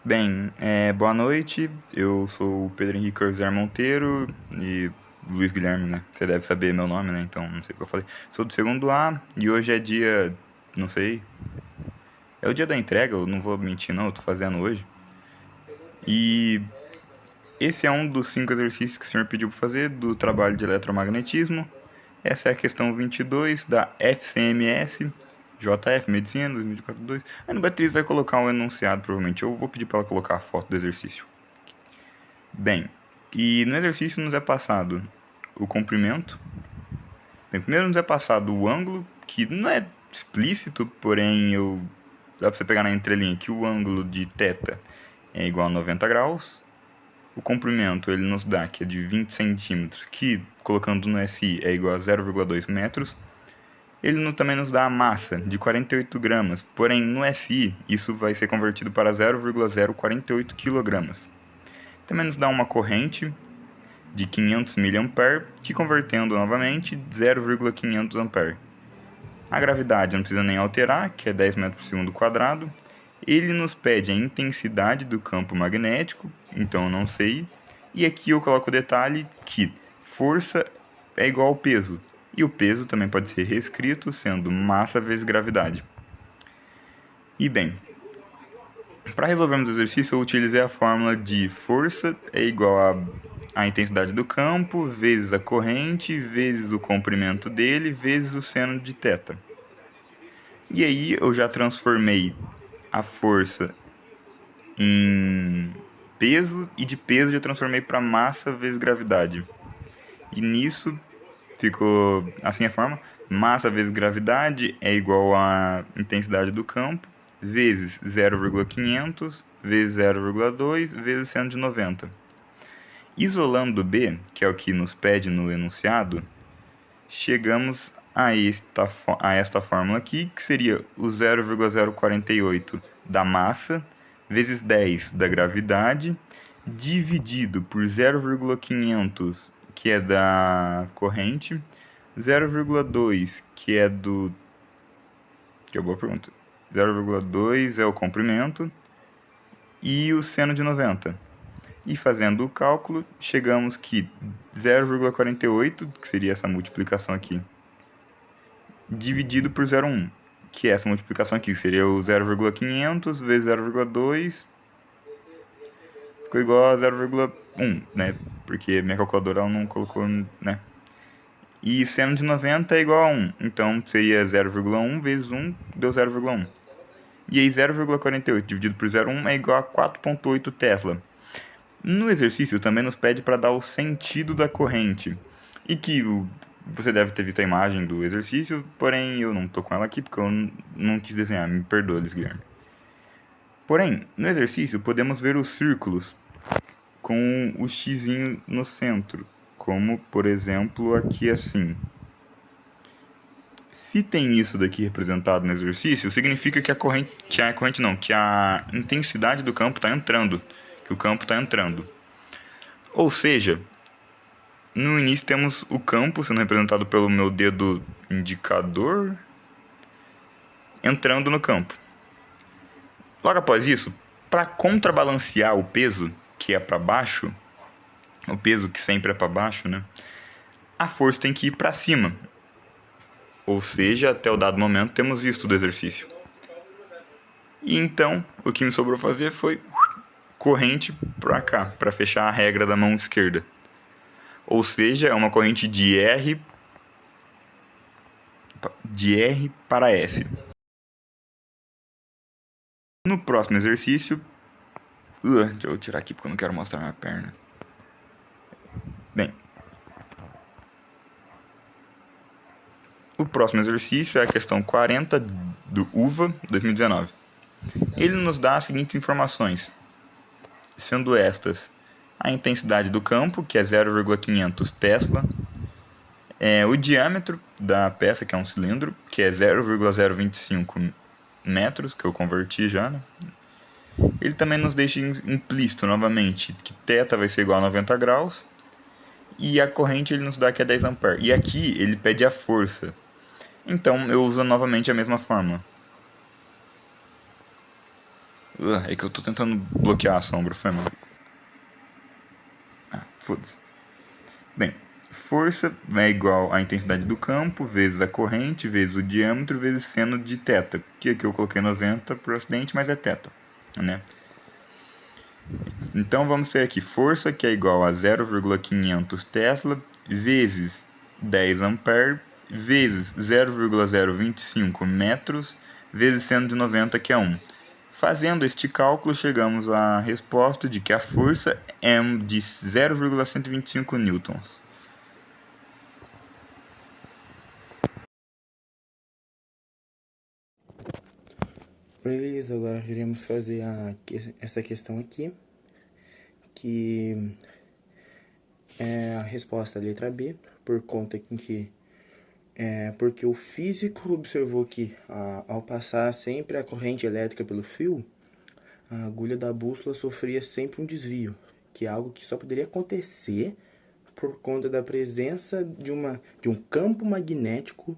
Bem, boa noite. Eu sou o Pedro Henrique Corviar Monteiro e Luiz Guilherme, né? Você deve saber meu nome, né? Então não sei o que eu falei. Sou do segundo A e hoje é dia, não sei, é o dia da entrega, eu não vou mentir não, eu tô fazendo hoje. E esse é um dos 5 exercícios que o senhor pediu para fazer do trabalho de eletromagnetismo. Essa é a questão 22 da FCMS, JF Medicina 2042. A Beatriz vai colocar um enunciado, provavelmente. Eu vou pedir para ela colocar a foto do exercício. Bem, e no exercício nos é passado o comprimento. Bem, primeiro nos é passado o ângulo, que não é explícito, porém dá para você pegar na entrelinha que o ângulo de θ é igual a 90 graus. O comprimento ele nos dá que é de 20 centímetros, que colocando no SI é igual a 0,2 metros. Ele também nos dá a massa de 48 gramas, porém no SI isso vai ser convertido para 0,048 kg. Também nos dá uma corrente de 500 mA, que convertendo novamente 0,500 A. A gravidade não precisa nem alterar, que é 10 metros por segundo quadrado. Ele nos pede a intensidade do campo magnético, então eu não sei. E aqui eu coloco o detalhe que força é igual ao peso. E o peso também pode ser reescrito sendo massa vezes gravidade. E bem, para resolvermos o exercício eu utilizei a fórmula de força é igual a intensidade do campo, vezes a corrente, vezes o comprimento dele, vezes o seno de θ. E aí eu já transformei a força em peso e de peso já transformei para massa vezes gravidade. E nisso ficou assim a forma: massa vezes gravidade é igual a intensidade do campo vezes 0,500 vezes 0,2 vezes 190. Isolando B, que é o que nos pede no enunciado, chegamos a esta fórmula aqui, que seria o 0,048 da massa vezes 10 da gravidade, dividido por 0,500, que é da corrente, 0,2, que é do... que é boa pergunta. 0,2 é o comprimento, e o seno de 90. E fazendo o cálculo, chegamos que 0,48, que seria essa multiplicação aqui, dividido por 0,1, que é essa multiplicação aqui, que seria o 0,500 vezes 0,2, ficou igual a 0,1, né? Porque minha calculadora ela não colocou, né? E seno de 90 é igual a 1, então seria 0,1 vezes 1, deu 0,1. E aí 0,48 dividido por 0,1 é igual a 4,8 Tesla. No exercício também nos pede para dar o sentido da corrente. E que você deve ter visto a imagem do exercício, porém eu não estou com ela aqui porque eu não quis desenhar, me perdoa, Luiz Guilherme. Porém, no exercício podemos ver os círculos com o xizinho no centro, como por exemplo aqui assim. Se tem isso daqui representado no exercício, significa que que a intensidade do campo está entrando, que o campo está entrando. Ou seja, no início temos o campo sendo representado pelo meu dedo indicador entrando no campo. Logo após isso, para contrabalancear o peso que é para baixo, o peso que sempre é para baixo, né? A força tem que ir para cima. Ou seja, até o dado momento temos visto do exercício. E então, o que me sobrou fazer foi corrente para cá, para fechar a regra da mão esquerda. Ou seja, é uma corrente de R para S. No próximo exercício... deixa eu tirar aqui porque eu não quero mostrar minha perna. Bem, o próximo exercício é a questão 40 do UVA 2019. Ele nos dá as seguintes informações, sendo estas a intensidade do campo, que é 0,500 Tesla, o diâmetro da peça, que é um cilindro, que é 0,025 metros, que eu converti já, né? Ele também nos deixa implícito, novamente, que θ vai ser igual a 90 graus, e a corrente ele nos dá que é 10 A. E aqui ele pede a força. Então eu uso novamente a mesma fórmula. É que eu tô tentando bloquear a sombra, foi mal. Ah, foda-se. Bem, força é igual à intensidade do campo, vezes a corrente, vezes o diâmetro, vezes seno de θ. Que aqui eu coloquei 90 por acidente, mas é θ, né? Então vamos ter aqui força, que é igual a 0,500 Tesla, vezes 10 ampere, vezes 0,025 metros, vezes seno de 90, que é 1. Fazendo este cálculo, chegamos à resposta de que a força é de 0,125 newtons. Beleza, agora iremos fazer essa questão aqui, que é a resposta da letra B, por conta que porque o físico observou que ao passar sempre a corrente elétrica pelo fio, a agulha da bússola sofria sempre um desvio, que é algo que só poderia acontecer por conta da presença de um campo magnético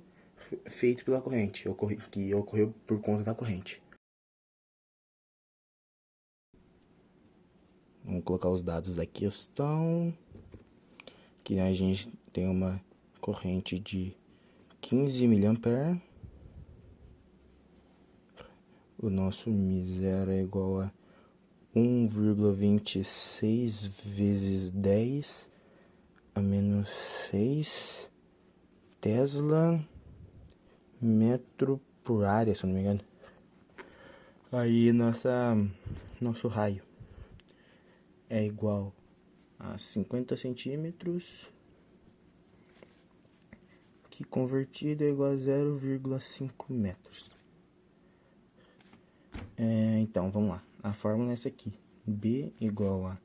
feito pela corrente, que ocorreu por conta da corrente. Vamos colocar os dados da questão, que a gente tem uma corrente de 15 mA. O nosso μ0 é igual a 1,26 vezes 10 a menos 6 Tesla metro por área, se eu não me engano. Aí nosso raio é igual a 50 centímetros, que convertido é igual a 0,5 metros. Então, vamos lá. A fórmula é essa aqui. B igual a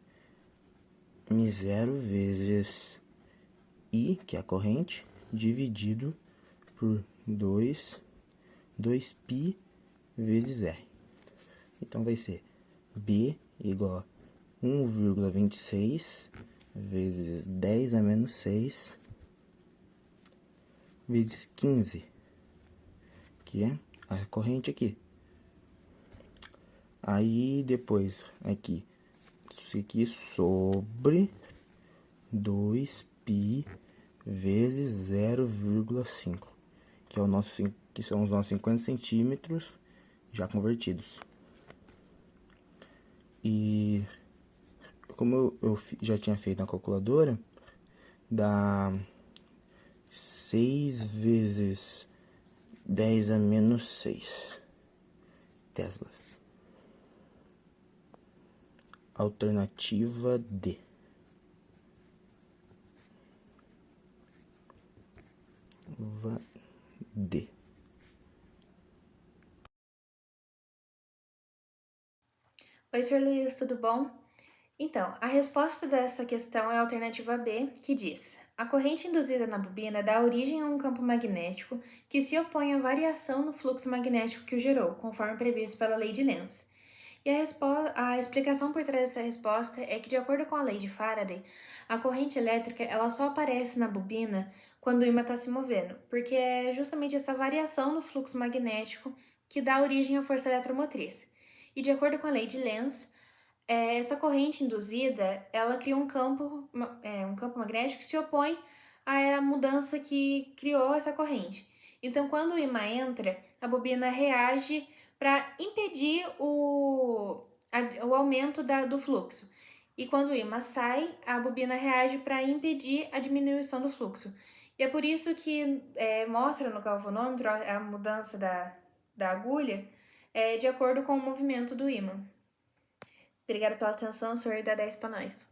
μ0 vezes I, que é a corrente, dividido por 2π vezes R. Então, vai ser B igual a 1,26 vezes 10 a menos 6 vezes 15, que é a corrente aqui. Aí, depois, aqui, isso aqui sobre 2π vezes 0,5, que são os nossos 50 centímetros já convertidos. E como eu já tinha feito na calculadora, dá 6 vezes 10 a menos 6 teslas. Alternativa D. D. Oi, Sr. Luiz, tudo bom? Então, a resposta dessa questão é a alternativa B, que diz: a corrente induzida na bobina dá origem a um campo magnético que se opõe à variação no fluxo magnético que o gerou, conforme previsto pela lei de Lenz. E a explicação por trás dessa resposta é que, de acordo com a lei de Faraday, a corrente elétrica ela só aparece na bobina quando o ímã está se movendo, porque é justamente essa variação no fluxo magnético que dá origem à força eletromotriz. E de acordo com a lei de Lenz, essa corrente induzida, ela cria um campo magnético que se opõe à mudança que criou essa corrente. Então, quando o ímã entra, a bobina reage para impedir o aumento do fluxo. E quando o ímã sai, a bobina reage para impedir a diminuição do fluxo. E é por isso que mostra no galvanômetro a mudança da agulha de acordo com o movimento do ímã. Obrigada pela atenção, o senhor dá 10 para nós.